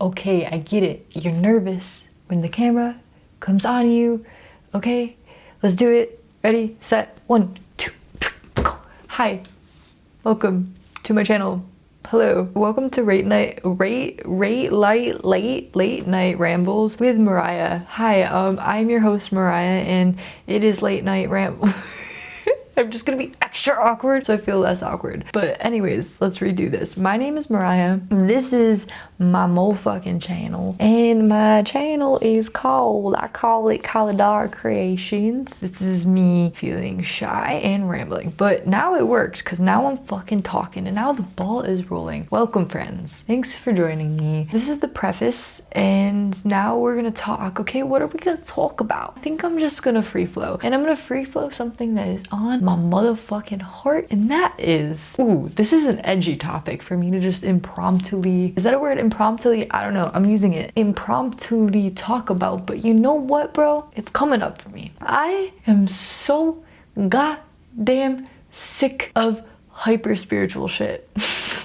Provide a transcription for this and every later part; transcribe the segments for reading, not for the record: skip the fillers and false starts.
Okay, I get it. You're nervous when the camera comes on you. Okay, let's do it. Ready, set, 1, 2, 3, go. Hi, welcome to my channel. Hello, welcome to late night rambles with Mariah. Hi, I'm your host Mariah, and it is late night ramble. I'm just gonna be extra awkward so I feel less awkward. But anyways, let's redo this. My name is Mariah. This is my motherfucking channel. And my channel is called, I call it Kalidar Creations. This is me feeling shy and rambling. But now it works because now I'm fucking talking and now the ball is rolling. Welcome friends. Thanks for joining me. This is the preface and now we're gonna talk. Okay, what are we gonna talk about? I think I'm just gonna free flow. And I'm gonna free flow something that is on my motherfucking heart, and that is, ooh, this is an edgy topic for me to just impromptuly, is that a word, impromptuly? I don't know, I'm using it, impromptuly talk about. But you know what, bro? It's coming up for me. I am so goddamn sick of hyper spiritual shit.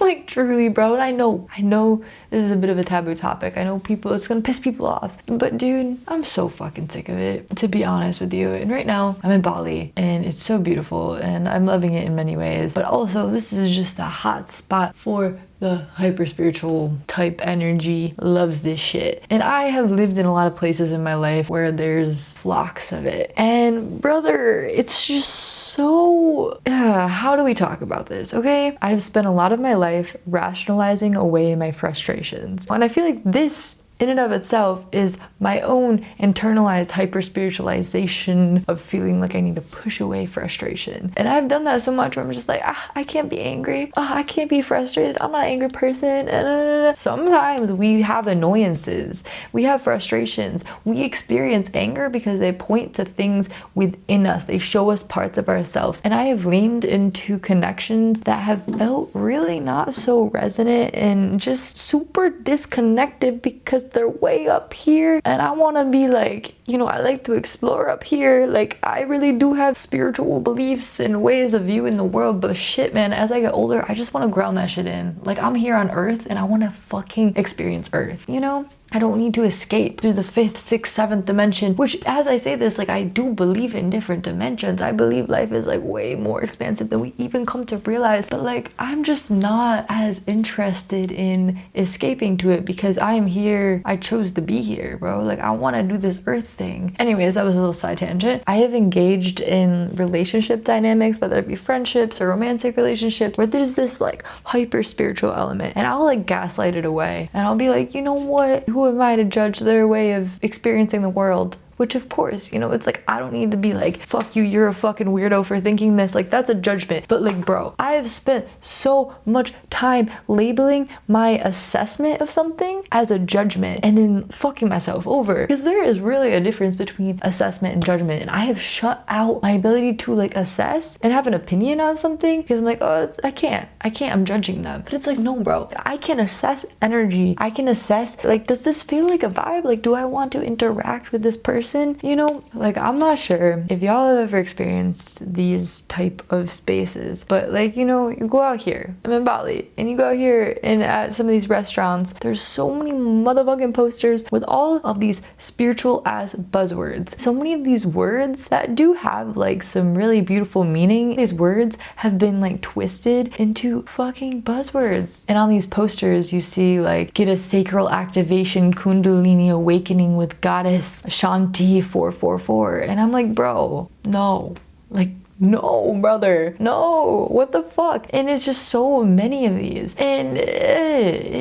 Like truly, bro. And I know this is a bit of a taboo topic. I know it's gonna piss people off. But dude, I'm so fucking sick of it, to be honest with you. And right now, I'm in Bali and it's so beautiful and I'm loving it in many ways. But also, this is just a hot spot for the hyper spiritual type energy. Loves this shit. And I have lived in a lot of places in my life where there's flocks of it. And brother, it's just so, how do we talk about this? Okay, I've spent a lot of my life rationalizing away my frustrations. And I feel like this in and of itself is my own internalized hyper spiritualization of feeling like I need to push away frustration. And I've done that so much where I'm just like, I can't be angry. I can't be frustrated. I'm not an angry person. Sometimes we have annoyances. We have frustrations. We experience anger because they point to things within us. They show us parts of ourselves. And I have leaned into connections that have felt really not so resonant and just super disconnected because they're way up here and I want to be like, you know, I like to explore up here. Like I really do have spiritual beliefs and ways of viewing the world, but shit, man, as I get older, I just want to ground that shit in. Like I'm here on earth and I want to fucking experience earth, you know? I don't need to escape through the 5th, 6th, 7th dimension, which as I say this, like I do believe in different dimensions. I believe life is like way more expansive than we even come to realize, but like I'm just not as interested in escaping to it because I am here. I chose to be here, bro. Like I want to do this earth thing. Anyways, that was a little side tangent. I have engaged in relationship dynamics, whether it be friendships or romantic relationships, where there's this like hyper spiritual element and I'll like gaslight it away and I'll be like, you know what? Who am I to judge their way of experiencing the world? Which of course, you know, it's like, I don't need to be like, fuck you, you're a fucking weirdo for thinking this. Like that's a judgment. But like, bro, I have spent so much time labeling my assessment of something as a judgment and then fucking myself over. Because there is really a difference between assessment and judgment. And I have shut out my ability to like assess and have an opinion on something because I'm like, oh, I can't, I'm judging them. But it's like, no, bro, I can assess energy. I can assess, like, does this feel like a vibe? Like, do I want to interact with this person? You know, like I'm not sure if y'all have ever experienced these type of spaces, but like, you know, you go out here, I'm in Bali, and you go out here and at some of these restaurants, there's so many motherfucking posters with all of these spiritual ass buzzwords. So many of these words that do have like some really beautiful meaning, these words have been like twisted into fucking buzzwords. And on these posters, you see like, get a sacral activation, Kundalini awakening with goddess Shanti 444, and I'm like, bro, no, like, no, brother, no, what the fuck? And it's just so many of these, and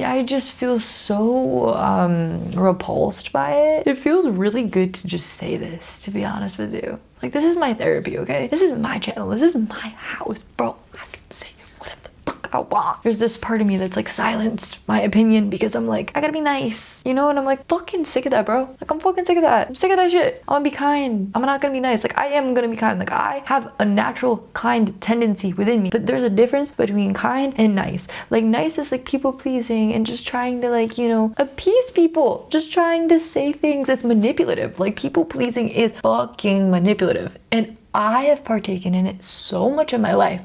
I just feel so repulsed by it. It feels really good to just say this, to be honest with you. Like, this is my therapy, okay? This is my channel, this is my house, bro. I can say whatever the fuck I want. There's this part of me that's like silenced my opinion because I'm like, I gotta be nice, you know? And I'm like, fucking sick of that, bro. Like, I'm fucking sick of that. I'm sick of that shit. I'm gonna be kind. I'm not gonna be nice. Like, I am gonna be kind. Like, I have a natural kind tendency within me, but there's a difference between kind and nice. Like, nice is like people pleasing and just trying to, like, you know, appease people, just trying to say things. It's manipulative. Like, people pleasing is fucking manipulative, and I have partaken in it so much in my life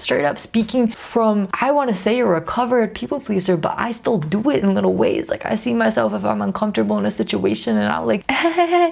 straight up speaking from, I want to say, a recovered people pleaser, but I still do it in little ways. Like I see myself if I'm uncomfortable in a situation and I'll like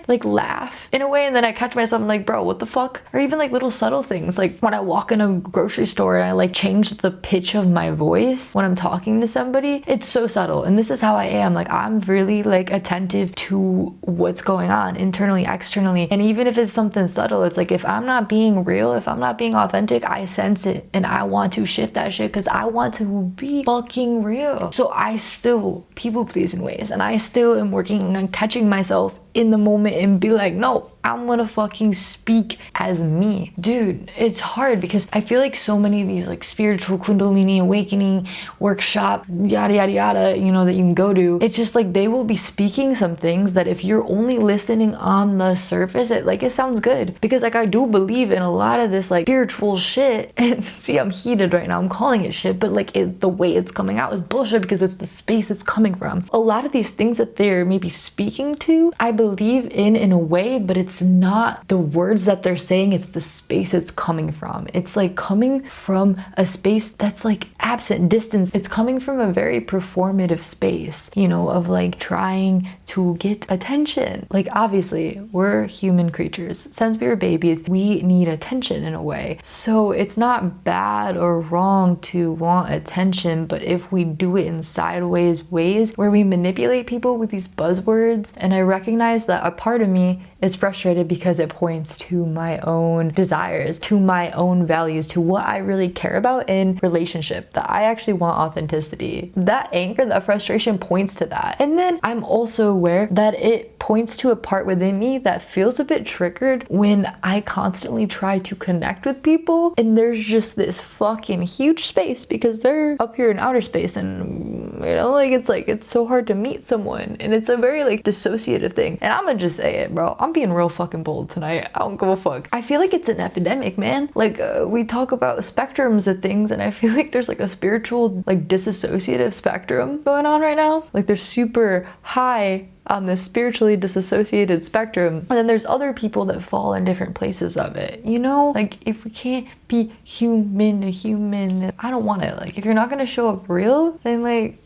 like laugh in a way, and then I catch myself and like, bro, what the fuck? Or even like little subtle things, like when I walk in a grocery store and I like change the pitch of my voice when I'm talking to somebody. It's so subtle, and this is how I am. Like I'm really like attentive to what's going on internally, externally, and even if it's something subtle, it's like if I'm not being real, if I'm not being authentic, I sense it and I want to shift that shit because I want to be fucking real. So I still people please in ways, and I still am working on catching myself in the moment and be like, no, I'm gonna fucking speak as me. Dude, it's hard because I feel like so many of these like spiritual Kundalini awakening workshop, yada yada yada, you know, that you can go to, it's just like they will be speaking some things that if you're only listening on the surface, it sounds good. Because like I do believe in a lot of this like spiritual shit, and see, I'm heated right now, I'm calling it shit, but like the way it's coming out is bullshit because it's the space it's coming from. A lot of these things that they're maybe speaking to, I believe in a way, but it's not the words that they're saying, it's the space it's coming from. It's like coming from a space that's like absent, distance. It's coming from a very performative space, you know, of like trying to get attention. Like obviously we're human creatures. Since we were babies, we need attention in a way. So it's not bad or wrong to want attention, but if we do it in sideways ways where we manipulate people with these buzzwords, and I recognize that a part of me is frustrated because it points to my own desires, to my own values, to what I really care about in relationship, that I actually want authenticity. That anger, that frustration points to that. And then I'm also aware that it points to a part within me that feels a bit triggered when I constantly try to connect with people and there's just this fucking huge space because they're up here in outer space, and you know, like it's so hard to meet someone, and it's a very like dissociative thing. And I'm gonna just say it, bro. I'm being real fucking bold tonight. I don't give a fuck. I feel like it's an epidemic, man. Like we talk about spectrums of things, and I feel like there's like a spiritual like disassociative spectrum going on right now. Like there's super high on this spiritually disassociated spectrum, and then there's other people that fall in different places of it, you know? Like if we can't be human to human, I don't want it. Like if you're not gonna show up real, then like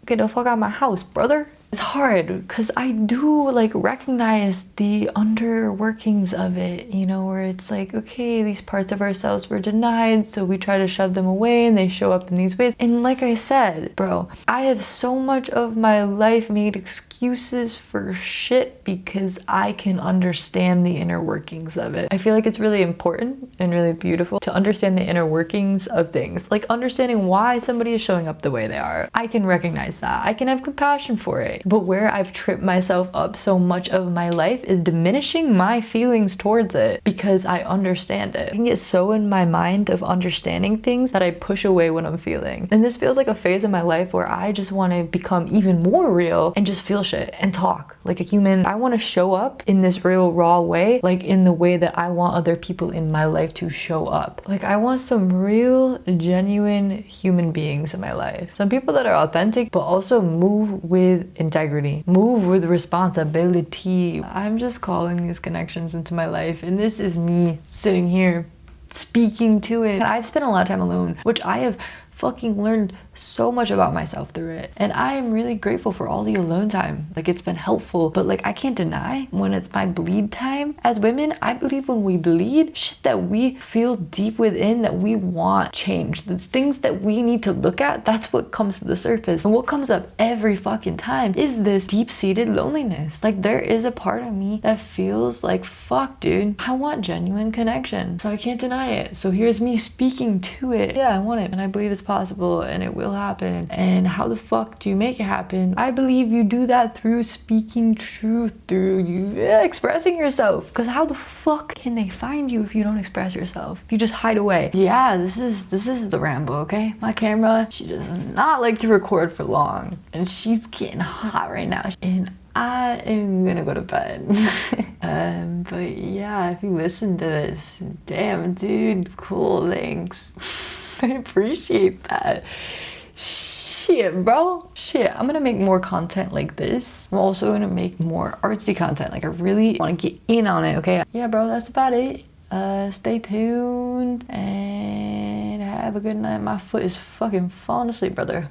get the fuck out of my house, brother. It's hard because I do like recognize the underworkings of it, you know, where it's like, okay, these parts of ourselves were denied, so we try to shove them away and they show up in these ways. And like I said, bro, I have so much of my life made excuses for shit because I can understand the inner workings of it. I feel like it's really important and really beautiful to understand the inner workings of things, like understanding why somebody is showing up the way they are. I can recognize that. I can have compassion for it. But where I've tripped myself up so much of my life is diminishing my feelings towards it because I understand it. I can get so in my mind of understanding things that I push away what I'm feeling. And this feels like a phase in my life where I just want to become even more real and just feel shit and talk like a human. I want to show up in this real raw way, like in the way that I want other people in my life to show up. Like I want some real, genuine human beings in my life. Some people that are authentic, but also move with integrity, move with responsibility. I'm just calling these connections into my life, and this is me sitting here speaking to it. And I've spent a lot of time alone, which I have fucking learned so much about myself through it, and I am really grateful for all the alone time. Like it's been helpful, but like I can't deny when it's my bleed time. As women, I believe when we bleed, shit that we feel deep within that we want change, the things that we need to look at, that's what comes to the surface. And what comes up every fucking time is this deep-seated loneliness. Like there is a part of me that feels like, fuck dude, I want genuine connection, so I can't deny it. So here's me speaking to it. Yeah, I want it, and I believe it's possible, and it will happen. And how the fuck do you make it happen? I believe you do that through speaking truth, through you expressing yourself. Because how the fuck can they find you if you don't express yourself? If you just hide away? Yeah, this is the Rambo, okay? My camera, she does not like to record for long, and she's getting hot right now, and I am gonna go to bed. But yeah, if you listen to this, damn dude, cool, thanks. I appreciate that. Shit, bro. Shit, I'm gonna make more content like this. I'm also gonna make more artsy content. Like I really want to get in on it, okay? Yeah, bro, that's about it. Stay tuned and have Have a good night. My foot is fucking falling asleep, brother.